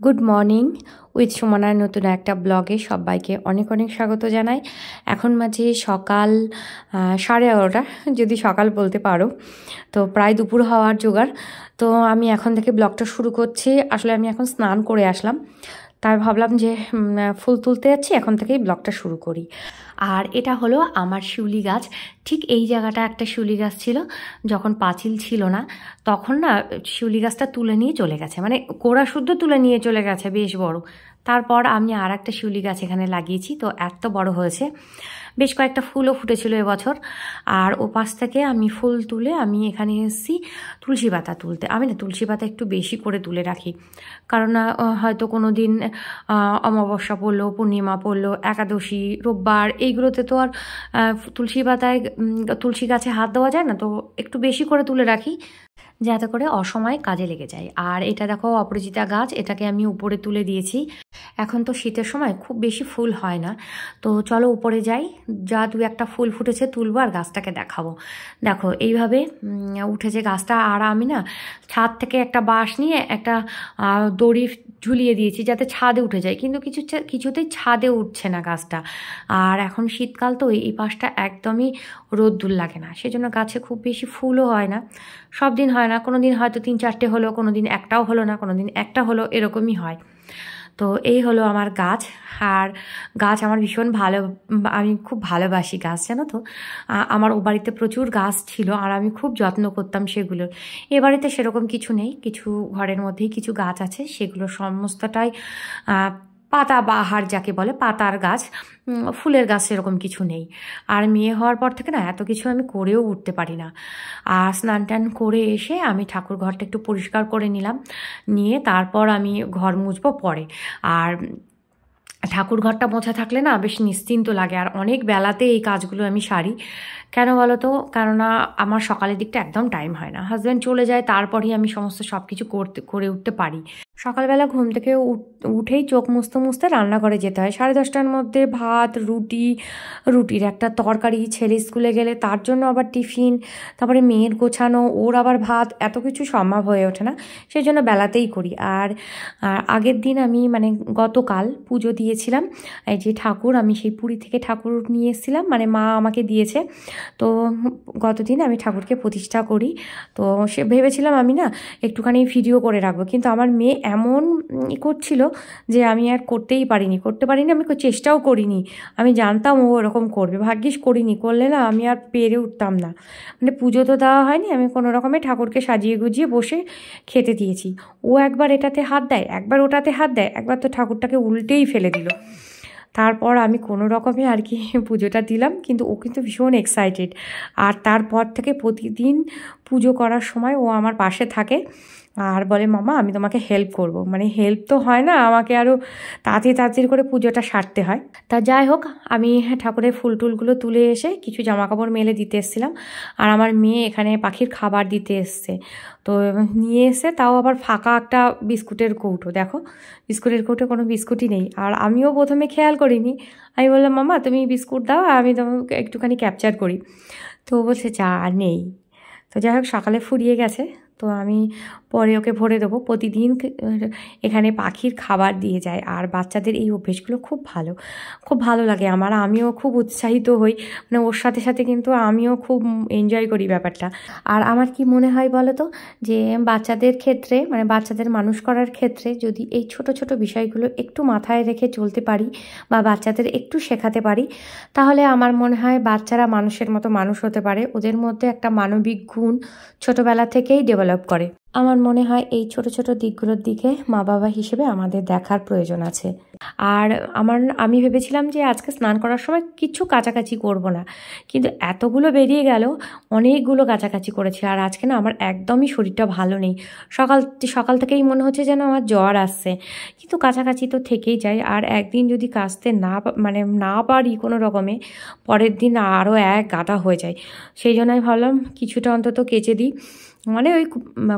Good morning with সুমনার নতুন একটা ব্লগে সবাইকে অনেক অনেক স্বাগত জানাই। এখন মাঝে সকাল 11:30, যদি সকাল বলতে পারো, তো প্রায় দুপুর হওয়ার জোগাড়। তো আমি এখন থেকে ব্লগটা শুরু করছি। আসলে আমি এখন স্নান করে আসলাম, তাই ভাবলাম যে ফুল তুলতে যাচ্ছি, এখন থেকেই ব্লগটা শুরু করি। আর এটা হলো আমার শিউলি গাছ। ঠিক এই জায়গাটা একটা শিউলি গাছ ছিল, যখন পাঁচিল ছিল না তখন না শিউলি গাছটা তুলে নিয়ে চলে গেছে, মানে গোড়া শুদ্ধ তুলে নিয়ে চলে গেছে, বেশ বড়। তারপর আমি আর একটা শিউলি গাছ এখানে লাগিয়েছি, তো এত বড় হয়েছে। বেশ কয়েকটা ফুলও ফুটেছিল এবছর। আর ওপাশ থেকে আমি ফুল তুলে আমি এখানে এসেছি তুলসী পাতা তুলতে। আমি না তুলসী পাতা একটু বেশি করে তুলে রাখি, কারণ হয়তো কোনো দিন অমাবস্যা পড়লো, পূর্ণিমা পড়লো, একাদশী, রোববার, এইগুলোতে তো আর তুলসী পাতায় তুলসী গাছে হাত দেওয়া যায় না, তো একটু বেশি করে তুলে রাখি যাতে করে অসময়ে কাজে লেগে যায়। আর এটা দেখো অপরাজিতা গাছ, এটাকে আমি উপরে তুলে দিয়েছি। এখন তো শীতের সময় খুব বেশি ফুল হয় না, তো চলো উপরে যাই, যা দু একটা ফুল ফুটেছে তুলবো আর গাছটাকে দেখাবো। দেখো এইভাবে উঠেছে গাছটা। আর আমি না ছাদ থেকে একটা বাঁশ নিয়ে একটা দড়ি ঝুলিয়ে দিয়েছি যাতে ছাদে উঠে যায়, কিন্তু কিছুতেই ছাদে উঠছে না গাছটা। আর এখন শীতকাল তো এই পাশটা একদমই রোদ্দুর লাগে না, সেজন্য গাছে খুব বেশি ফুলও হয় না। সব দিন হয় না, কোনো দিন হয়তো 3-4টে হলো, কোনো দিন একটাও হলো না, কোনো দিন একটা হলো, এরকমই হয়। তো এই হলো আমার গাছ। আর গাছ আমার ভীষণ ভালো, আমি খুব ভালোবাসি গাছ, জানো তো। আমার ও বাড়িতে প্রচুর গাছ ছিল আর আমি খুব যত্ন করতাম সেগুলোর। এ বাড়িতে সেরকম কিছু নেই, কিছু ঘরের মধ্যেই কিছু গাছ আছে, সেগুলো সমস্তটাই পাতা বাহার যাকে বলে, পাতার গাছ। ফুলের গাছ সেরকম কিছু নেই। আর মেয়ে হওয়ার পর থেকে না এত কিছু আমি করেও উঠতে পারি না। আর স্নান টান করে এসে আমি ঠাকুর ঘরটা একটু পরিষ্কার করে নিলাম, নিয়ে তারপর আমি ঘর মুছবো পরে। আর ঠাকুর ঘরটা মোছা থাকলে না বেশ নিশ্চিন্ত লাগে, আর অনেক বেলাতে এই কাজগুলো আমি সারি। কেন বলো তো, কেননা আমার সকালের দিকটা একদম টাইম হয় না, হাজব্যান্ড চলে যায়, তারপরেই আমি সমস্ত সব কিছু করে উঠতে পারি। সকালবেলা ঘুম থেকে উঠেই চোখ মুছতে মুছতে রান্নাঘরে যেতে হয়। 10:30টার মধ্যে ভাত, রুটির একটা তরকারি, ছেলে স্কুলে গেলে তার জন্য আবার টিফিন, তারপরে মেয়ের গোছানো, ওর আবার ভাত, এত কিছু সম্ভব হয়ে ওঠে না, সেই জন্য বেলাতেই করি। আর আগের দিন আমি মানে গতকাল পুজো দিয়েছিলাম, এই যে ঠাকুর, আমি সেই পুরী থেকে ঠাকুর নিয়ে এসেছিলাম, মানে মা আমাকে দিয়েছে। তো গতদিন আমি ঠাকুরকে প্রতিষ্ঠা করি, তো সে ভেবেছিলাম আমি না একটুখানি ভিডিও করে রাখবো, কিন্তু আমার মেয়ে এমন করছিল যে আমি আর করতে পারিনি, আমি চেষ্টাও করিনি। আমি জানতাম ও এরকম করবে, ভাগ্যিস করিনি, করলে না আমি আর পেরে উঠতাম না। মানে পুজো তো দেওয়া হয়নি, আমি কোনো রকমে ঠাকুরকে সাজিয়ে গুজিয়ে বসে খেতে দিয়েছি। ও একবার এটাতে হাত দেয়, একবার ওটাতে হাত দেয়, একবার তো ঠাকুরটাকে উল্টেই ফেলে দিল। তারপর আমি কোনো রকমে আর কি পুজোটা দিলাম, কিন্তু ও কিন্তু ভীষণ এক্সাইটেড। আর তারপর থেকে প্রতিদিন পুজো করার সময় ও আমার পাশে থাকে আর বলে, মামা আমি তোমাকে হেল্প করব। মানে হেল্প তো হয় না, আমাকে আরও তাড়াতাড়ি করে পুজোটা সারতে হয়। তা যাই হোক, আমি ঠাকুরের ফুল টুলগুলো তুলে এসে কিছু জামাকাপড় মেলে দিতে এসেছিলাম, আর আমার মেয়ে এখানে পাখির খাবার দিতে এসছে। তো নিয়ে এসে তাও আবার ফাঁকা একটা বিস্কুটের কৌটো, দেখো বিস্কুটের কৌটো কোনো বিস্কুটই নেই। আর আমিও প্রথমে খেয়াল করিনি, আমি বললাম মামা তুমি বিস্কুট দাও, আমি তোমাকে একটুখানি ক্যাপচার করি। তো বলছে যা নেই। তো যাই হোক, সকালে ফুরিয়ে গেছে, তো আমি পরে ওকে ভরে দেবো। প্রতিদিন এখানে পাখির খাবার দিয়ে যায়, আর বাচ্চাদের এই অভ্যেসগুলো খুব ভালো লাগে আমার। আমিও খুব উৎসাহিত হই, মানে ওর সাথে সাথে কিন্তু আমিও খুব এনজয় করি ব্যাপারটা। আর আমার কি মনে হয় বলো তো, যে বাচ্চাদের ক্ষেত্রে, মানে বাচ্চাদের মানুষ করার ক্ষেত্রে যদি এই ছোট ছোট বিষয়গুলো একটু মাথায় রেখে চলতে পারি বা বাচ্চাদের একটু শেখাতে পারি, তাহলে আমার মনে হয় বাচ্চারা মানুষের মতো মানুষ হতে পারে। ওদের মধ্যে একটা মানবিক গুণ ছোটবেলা থেকেই ডেভেলপ করে। আমার মনে হয় এই ছোট ছোট দিকগুলোর দিকে মা বাবা হিসেবে আমাদের দেখার প্রয়োজন আছে। আর আমি ভেবেছিলাম যে আজকে স্নান করার সময় কিছু কাচাকাচি করব না, কিন্তু এতগুলো বেরিয়ে গেল, অনেকগুলো কাচাকাচি করেছি। আর আজকে না আমার একদমই শরীরটা ভালো নেই, সকাল থেকেই মনে হচ্ছে যেন আমার জ্বর আসছে, কিন্তু কাছাকাছি তো থেকেই যায়। আর একদিন যদি কাচতে না পারি কোনো রকমে, পরের দিন আরও এক গাদা হয়ে যায়। সেই জন্য আমি ভাবলাম কিছুটা অন্তত কেচে দিই। মানে ওই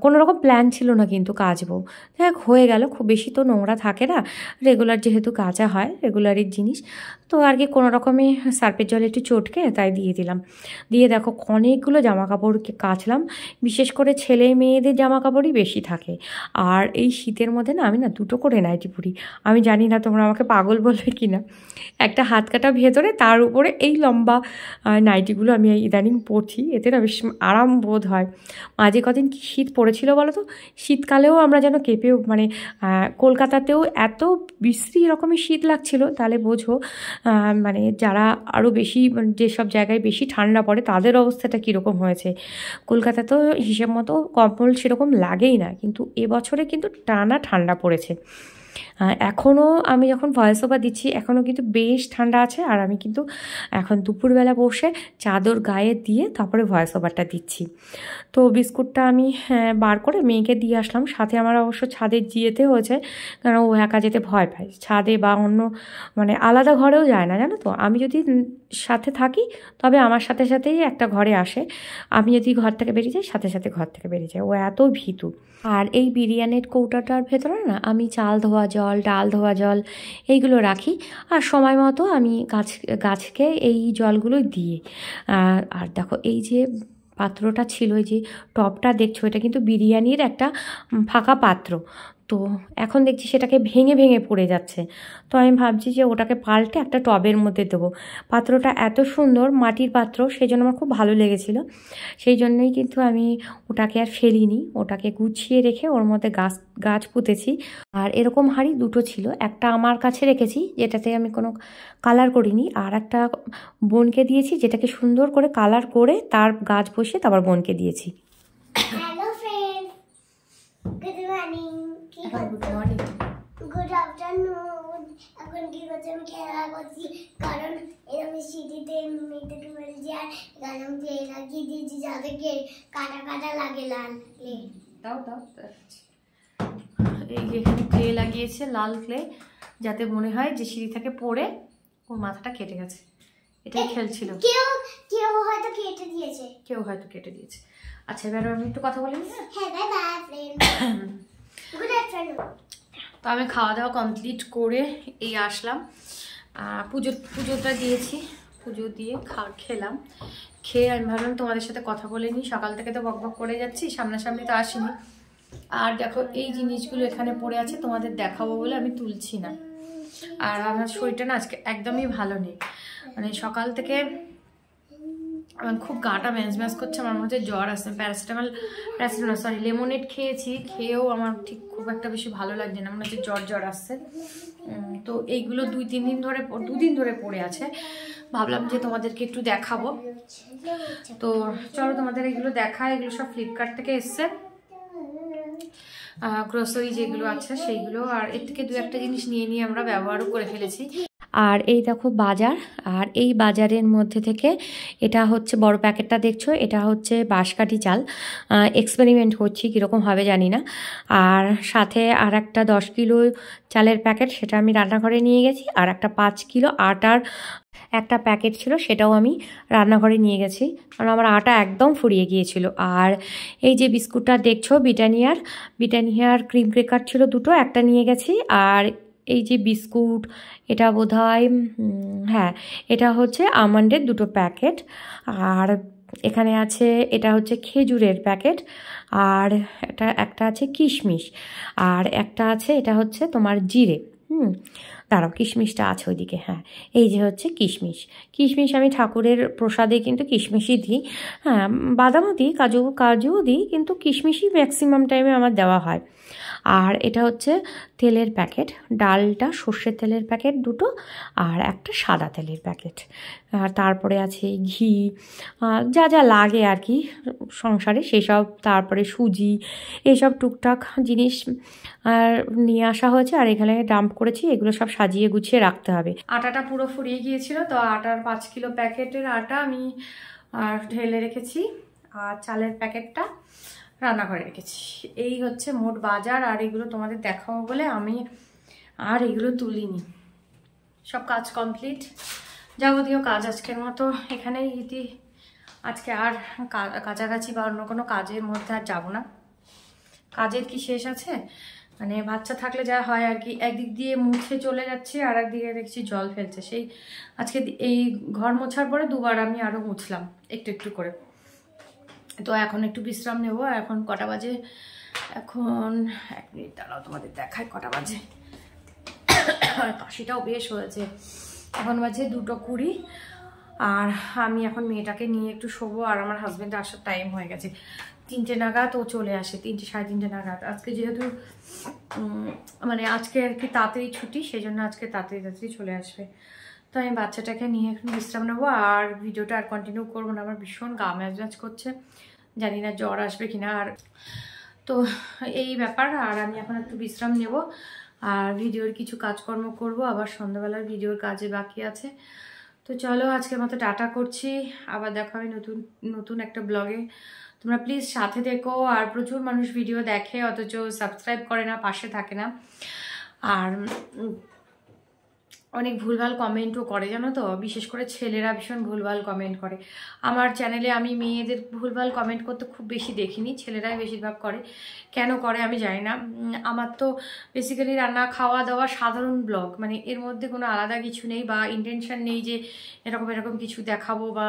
কোনো রকম প্ল্যান ছিল না কিন্তু কাচবো, দেখ হয়ে গেল, খুব বেশি তো নোংরা থাকে না, রেগুলার যেহেতু কাচা হয়, রেগুলারের জিনিস, তো আর কি কোনো রকমে সার্ফের জলে একটু চটকে তাই দিয়ে দিলাম। দিয়ে দেখো অনেকগুলো জামা কাপড়কে কাচলাম, বিশেষ করে ছেলে মেয়েদের জামা কাপড়ই বেশি থাকে। আর এই শীতের মধ্যে না আমি না দুটো করে নাইটি পরি, আমি জানি না তোমরা আমাকে পাগল বলবে কি না। একটা হাত কাটা ভেতরে, তার উপরে এই লম্বা নাইটিগুলো আমি ইদানিং পরছি, এতে না বেশ আরাম বোধ হয়। মাঝে কদিন কি শীত পড়েছিল বলো তো, শীতকালেও আমরা যেন কেঁপেও, মানে কলকাতাতেও এত বিশ্রী রকমের শীত লাগছিল, তাহলে বোঝো মানে যারা আরও বেশি, যেসব জায়গায় বেশি ঠান্ডা পড়ে তাদের অবস্থাটা কীরকম হয়েছে। কলকাতাতেও হিসেব মতো কম্বল সেরকম লাগেই না, কিন্তু এবছরে কিন্তু টানা ঠান্ডা পড়েছে। এখনও আমি যখন ভয়েস ওভার দিচ্ছি এখনও কিন্তু বেশ ঠান্ডা আছে, আর আমি কিন্তু এখন দুপুরবেলা বসে চাদর গায়ে দিয়ে তারপরে ভয়েস ওভারটা দিচ্ছি। তো বিস্কুটটা আমি বার করে মেয়েকে দিয়ে আসলাম, সাথে আমার অবশ্য ছাদে যেতে হয়েছে, কারণ ও একা যেতে ভয় পায় ছাদে, বা অন্য মানে আলাদা ঘরেও যায় না, জানো তো। আমি যদি সাথে থাকি তবে আমার সাথে সাথেই একটা ঘরে আসে, আমি যদি ঘর থেকে বেরিয়ে যাই সাথে সাথে ঘর থেকে বেরিয়ে যায়, ও এত ভীতু। আর এই বিরিয়ানির কৌটাটার ভেতরে না আমি চাল ধোয়া জল, ডাল ধোয়া জল এইগুলো রাখি, আর সময় মতো আমি গাছকে এই জলগুলো দিই। আর দেখো এই যে পাত্রটা ছিল, এই যে টবটা দেখছো, এটা কিন্তু বিরিয়ানির একটা ফাঁকা পাত্র, তো এখন দেখছি সেটাকে ভেঙে ভেঙে পড়ে যাচ্ছে। তো আমি ভাবছি যে ওটাকে পাল্টে একটা টবের মধ্যে দেবো। পাত্রটা এত সুন্দর মাটির পাত্র, সেই জন্য আমার খুব ভালো লেগেছিল, সেই জন্যই কিন্তু আমি ওটাকে আর ফেলিনি, ওটাকে গুছিয়ে রেখে ওর মধ্যে গাছ পুঁতেছি। আর এরকম হাঁড়ি দুটো ছিল, একটা আমার কাছে রেখেছি যেটাতে আমি কোনো কালার করিনি, আর একটা বোনকে দিয়েছি যেটাকে সুন্দর করে কালার করে তার গাছ বসিয়ে তারপর বোনকে দিয়েছি। Hello friend, good morning. Good morning, good afternoon. এখন কি করছি? আমি খেলা করছি, কারণ এরকম সিটিতে মেয়েদের বলছি, আর এখানে আমি ক্লে লাগিয়ে দিয়েছি যাদেরকে কাটা কাটা লাগে, লাল ক্লে। দাও এই যে এখানে ক্লে লাগিয়েছে, লাল ক্লে, যাতে মনে হয় যে সিঁড়ি থেকে পড়ে ওর মাথাটা কেটে গেছে, এটাই খেলছিল। কেউ হয়তো কেটে দিয়েছে। আচ্ছা, এবার আমি একটু কথা বলি। হ্যাঁ, bye bye friend, good afternoon. তো আমি খাওয়া দাওয়া কমপ্লিট করে এই আসলাম, পুজোটা দিয়েছি, পুজো দিয়ে খেলাম, খেয়ে আমি ভাবলাম তোমাদের সাথে কথা বলে নিই। সকাল থেকে তো বকবক করে যাচ্ছি, সামনাসামনি তো আসিনি। আর দেখো এই জিনিসগুলো এখানে পড়ে আছে, তোমাদের দেখাবো বলে আমি তুলছি না। আর আমার শরীরটা না আজকে একদমই ভালো নেই, মানে সকাল থেকে আমার খুব গাটা ম্যাজ করছে, আমার মনে হচ্ছে জ্বর আসছে। প্যারাসিটামল সরি লেমনেড খেয়েছি, খেয়েও আমার ঠিক খুব একটা বেশি ভালো লাগছে না, মনে হচ্ছে জ্বর আসছে। তো এইগুলো দুদিন ধরে পড়ে আছে, ভাবলাম যে তোমাদেরকে একটু দেখাবো। তো চলো তোমাদের এগুলো দেখায়। এগুলো সব ফ্লিপকার্ট থেকে এসছে, গ্রোসারি যেগুলো আছে সেইগুলো, আর এর থেকে দু একটা জিনিস নিয়ে আমরা ব্যবহারও করে ফেলেছি। আর এই দেখো বাজার, আর এই বাজারের মধ্যে থেকে এটা হচ্ছে বড় প্যাকেটটা দেখছো, এটা হচ্ছে বাঁশকাঠি চাল, এক্সপেরিমেন্ট করছি কীরকম হবে জানি না। আর সাথে আর একটা 10 কিলো চালের প্যাকেট, সেটা আমি রান্নাঘরে নিয়ে গেছি। আর একটা 5 কিলো আটার একটা প্যাকেট ছিল, সেটাও আমি রান্নাঘরে নিয়ে গেছি, কারণ আমার আটা একদম ফুরিয়ে গিয়েছিল। আর এই যে বিস্কুটটা দেখছো ব্রিটানিয়ার ক্রিম ক্রেকার ছিল দুটো, একটা নিয়ে গেছি। আর এই যে বিস্কুট, এটা বোধহয় হ্যাঁ এটা হচ্ছে আমন্ডের দুটো প্যাকেট। আর এখানে আছে, এটা হচ্ছে খেজুরের প্যাকেট। আর একটা আছে কিশমিশ, আর একটা আছে এটা হচ্ছে তোমার জিরে। দাঁড়াও, কিশমিশটা আছে ওইদিকে, হ্যাঁ এই যে হচ্ছে কিশমিশ আমি ঠাকুরের প্রসাদে কিন্তু কিশমিশই দিই, হ্যাঁ বাদামও দিই, কাজুও দিই, কিন্তু কিশমিশই ম্যাক্সিমাম টাইমে আমার দেওয়া হয়। আর এটা হচ্ছে তেলের প্যাকেট, ডালটা সর্ষের তেলের প্যাকেট দুটো, আর একটা সাদা তেলের প্যাকেট। আর তারপরে আছে ঘি, যা যা লাগে আর কি সংসারে সেসব, তারপরে সুজি, এইসব টুকটাক জিনিস নিয়ে আসা হয়েছে। আর এখানে ডাম্প করেছি, এগুলো সব সাজিয়ে গুছিয়ে রাখতে হবে। আটাটা পুরো ফুরিয়ে গিয়েছিল, তো আটার 5 কিলো প্যাকেটের আটা আমি ঢেলে রেখেছি, আর চালের প্যাকেটটা রান্নাঘরে রেখেছি। এই হচ্ছে মোট বাজার, আর এগুলো তোমাদের দেখাবো বলে আমি আর এগুলো তুলিনি। সব কাজ কমপ্লিট, যাবতীয় কাজ আজকের মতো এখানেই ইতি আজকে আর কাছাকাছি বা অন্য কোনো কাজের মধ্যে আর যাবো না। কাজের কি শেষ আছে, মানে বাচ্চা থাকলে যা হয় আর কি, একদিক দিয়ে মুছে চলে যাচ্ছে আর একদিকে দেখছি জল ফেলছে। সেই আজকে এই ঘর মোছার পরে দুবার আমি আরও মুছলাম একটু একটু করে। তো এখন একটু বিশ্রাম নেব। এখন কটা বাজে, এখন 1 মিনিট দাঁড়াও তোমাদের দেখায় কটা বাজে। কাশিটাও বেশ হয়েছে। এখন বাজে 2:20 আর আমি এখন মেয়েটাকে নিয়ে একটু শোবো। আর আমার হাজব্যান্ড আসার টাইম হয়ে গেছে, 3টে নাগাদ ও চলে আসে, 3টে সাড়ে 3টে নাগাদ। আজকে যেহেতু মানে আজকে আর কি তাড়াতাড়ি ছুটি, সেই জন্য আজকে তাড়াতাড়ি চলে আসবে। তো আমি বাচ্চাটাকে নিয়ে এখন বিশ্রাম নেবো আর ভিডিওটা আর কন্টিনিউ করবো না। আমার ভীষণ গা ম্যাজ করছে, জানি না জ্বর আসবে কিনা। আর তো এই ব্যাপার। আর আমি এখন একটু বিশ্রাম নেব আর ভিডিওর কিছু কাজকর্ম করব, আবার সন্ধ্যাবেলার ভিডিওর কাজে বাকি আছে। তো চলো আজকের মতো টাটা করছি, আবার দেখা হবে নতুন একটা ব্লগে। তোমরা প্লিজ সাথে থেকো। আর প্রচুর মানুষ ভিডিও দেখে অথচ সাবস্ক্রাইব করে না, পাশে থাকে না, আর অনেক ভুলভাল কমেন্টও করে, জানো তো। বিশেষ করে ছেলেরা ভীষণ ভুলভাল কমেন্ট করে আমার চ্যানেলে। আমি মেয়েদের ভুলভাল কমেন্ট করতে খুব বেশি দেখিনি, ছেলেরাই বেশিরভাগ করে। কেন করে আমি জানি না। আমার তো বেসিক্যালি রান্না, খাওয়া দাওয়া, সাধারণ ব্লগ, মানে এর মধ্যে কোনো আলাদা কিছু নেই বা ইন্টেনশন নেই যে এরকম কিছু দেখাবো বা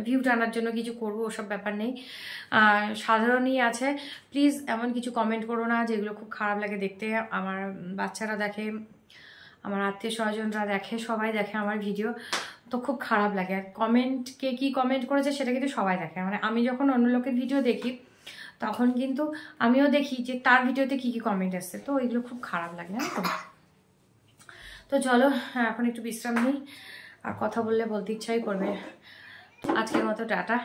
ভিউ টানার জন্য কিছু করবো, ওসব ব্যাপার নেই। সাধারণই আছে। প্লিজ এমন কিছু কমেন্ট করো না যেগুলো খুব খারাপ লাগে দেখতে। আমার বাচ্চারা দেখে, আমার আত্মীয় স্বজনরা দেখে, সবাই দেখে আমার ভিডিও, তো খুব খারাপ লাগে। আর কমেন্ট, কে কী কমেন্ট করেছে সেটা কিন্তু সবাই দেখে। মানে আমি যখন অন্য লোকের ভিডিও দেখি তখন কিন্তু আমিও দেখি যে তার ভিডিওতে কী কী কমেন্ট আসছে, তো এগুলো খুব খারাপ লাগে না তো। তো চলো এখন একটু বিশ্রাম নিই, আর কথা বলতে ইচ্ছাই করবে। আজকের মতো টাটা।